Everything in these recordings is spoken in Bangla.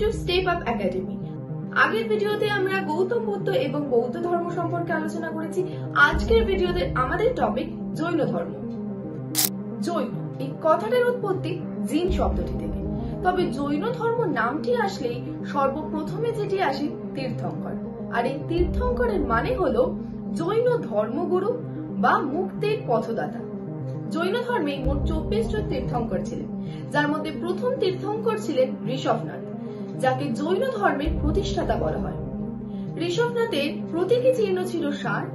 Two step up academy. আগের ভিডিওতে আমরা গৌতম বুদ্ধ এবং বৌদ্ধ ধর্ম সম্পর্কে আলোচনা করেছি। আজকের ভিডিওতে আমাদের টপিক জৈন ধর্ম। জৈন এই কথাটার উৎপত্তি জিন শব্দটি থেকে। তবে জৈন ধর্ম নামটি আসলেই সর্বপ্রথমে যেটি আসে তীর্থঙ্কর, আর এই তীর্থঙ্করের মানে হলো জৈন ধর্মগুরু বা মুক্তির পথদাতা। জৈন ধর্মে মোট 24 জন তীর্থঙ্কর ছিলেন, যার মধ্যে প্রথম তীর্থঙ্কর ছিলেন ঋষভনাথ, যাকে জৈন ধর্মের প্রতিষ্ঠাতা বলা হয়। ঋষভনাথের প্রতীকী চিহ্ন ছিল ষাঁড়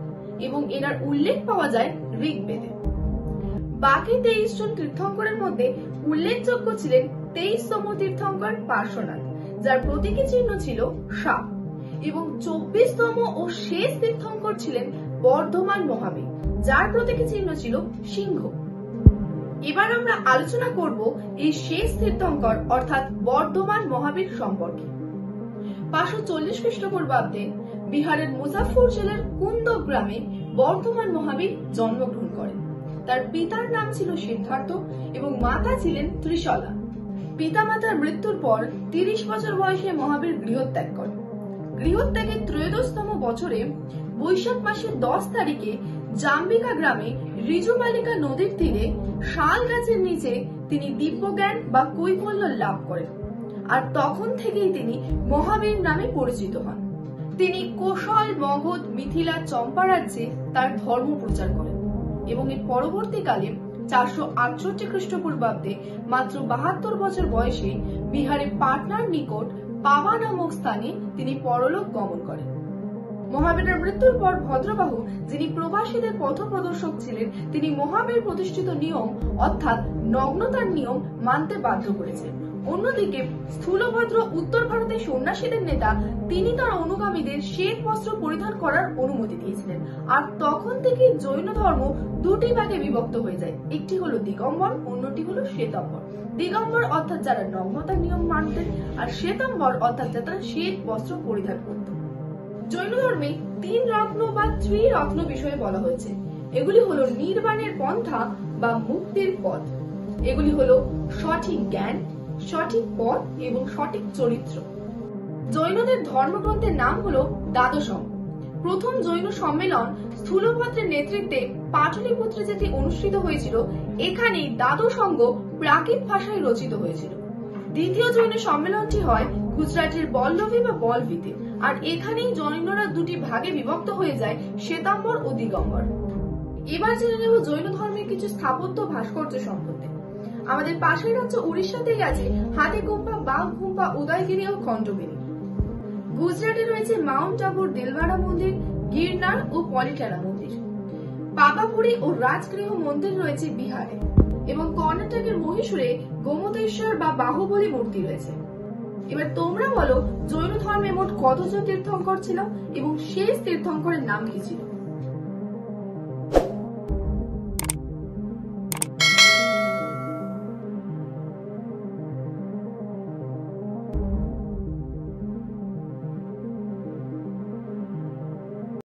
এবং এনার উল্লেখ পাওয়া যায় ঋগ্বেদে। বাকি 23 জন তীর্থঙ্করের মধ্যে উল্লেখযোগ্য ছিলেন 23তম তীর্থঙ্কর পার্শ্বনাথ, যার প্রতীকী চিহ্ন ছিল সাপ, এবং 24তম ও শেষ তীর্থঙ্কর ছিলেন বর্ধমান মহাবীর, যার প্রতীকী চিহ্ন ছিল সিংহ। এবার আমরা আলোচনা করব এই শেষ তীর্থঙ্কর অর্থাৎ বর্ধমান মহাবীর সম্পর্কে। 540 খ্রিস্টপূর্বাব্দে বিহারের মুজাফফর জেলার কুন্দ গ্রামে বর্ধমান মহাবীর জন্মগ্রহণ করেন। তার পিতার নাম ছিল সিদ্ধার্থ এবং মাতা ছিলেন ত্রিশলা। পিতামাতার মৃত্যুর পর 30 বছর বয়সে মহাবীর গৃহত্যাগ করেন। গৃহত্যাগের 13তম বছরে বৈশাখ মাসের 10 তারিখে জাম্বিকা গ্রামে ঋজুমালিকা নদীর তীরে শাল গাছের নিচে তিনি দিব্যজ্ঞান বা কৈবল্য লাভ করেন, আর তখন থেকেই তিনি মহাবীর নামে পরিচিত হন। তিনি কোশল, মগধ, মিথিলা, চম্পা রাজ্যে তার ধর্ম প্রচার করেন এবং এর পরবর্তীকালে 468 খ্রিস্টপূর্বাব্দে মাত্র 72 বছর বয়সে বিহারে পাটনার নিকট পাবা নামক স্থানে তিনি পরলোক গমন করেন। মহাবীরের মৃত্যুর পর ভদ্রবাহু, যিনি প্রবাসীদের পথপ্রদর্শক ছিলেন, তিনি মহাবীর প্রতিষ্ঠিত নিয়ম অর্থাৎ নগ্নতার নিয়ম মানতে বাধ্য করেছেন। অন্যদিকে স্থূলভদ্র উত্তর ভারতের সন্ন্যাসীদের নেতা, তিনি তার অনুগামীদের শ্বেত বস্ত্র পরিধান করার অনুমতি দিয়েছিলেন। আর তখন থেকে জৈন ধর্ম দুটি ভাগে বিভক্ত হয়ে যায়, একটি হলো দিগম্বর, অন্যটি হলো শ্বেতাম্বর। দিগম্বর অর্থাৎ যারা নগ্নতার নিয়ম মানতেন, আর শ্বেতাম্বর অর্থাৎ যারা শ্বেত বস্ত্র পরিধান করত। জৈন ধর্মে 3 রত্ন বা ত্রিরত্ন বিষয়ে বলা হয়েছে। এগুলি হলো নির্বাণের পন্থা বা মুক্তির পথ। এগুলি হলো সঠিক জ্ঞান, সঠিক পথ এবং সঠিক চরিত্র। জৈনদের ধর্মগ্রন্থের নাম হলো দ্বাদশঙ্গ। প্রথম জৈন সম্মেলন স্থূলভদ্রের নেতৃত্বে পাটলিপুত্রে যেটি অনুষ্ঠিত হয়েছিল, এখানেই দ্বাদশঙ্গ প্রাকৃত ভাষায় রচিত হয়েছিল। দ্বিতীয় জৈন সম্মেলনটি হয় গুজরাটের বল্লভী বা বলভীতে, আর এখানেই জৈনরা দুটি ভাগে বিভক্ত হয়ে যায়, শ্বেতাম্বর ও দিগম্বর। এবার জেনে নেব জৈন ধর্মের কিছু স্থাপত্য ভাস্কর্য সম্পর্কে। আমাদের পাশের রাজ্য উড়িষ্যাতেই আছে হাতিগুম্পা, বাঘগুম্পা, উদয়গিরি ও খণ্ডগিরি। গুজরাটে রয়েছে মাউন্ট আবুর দিলওয়ারা মন্দির, গিরনার ও পলিটানা মন্দির। পাপাপুরী ও রাজগৃহ মন্দির রয়েছে বিহারে, এবং কর্ণাটকের মহীশূরে গোমতেশ্বর বা বাহুবলী মূর্তি রয়েছে। এবার তোমরা বলো, জৈন ধর্মে মোট কতজন তীর্থঙ্কর ছিল এবং শেষ তীর্থঙ্করের নাম কি ছিল?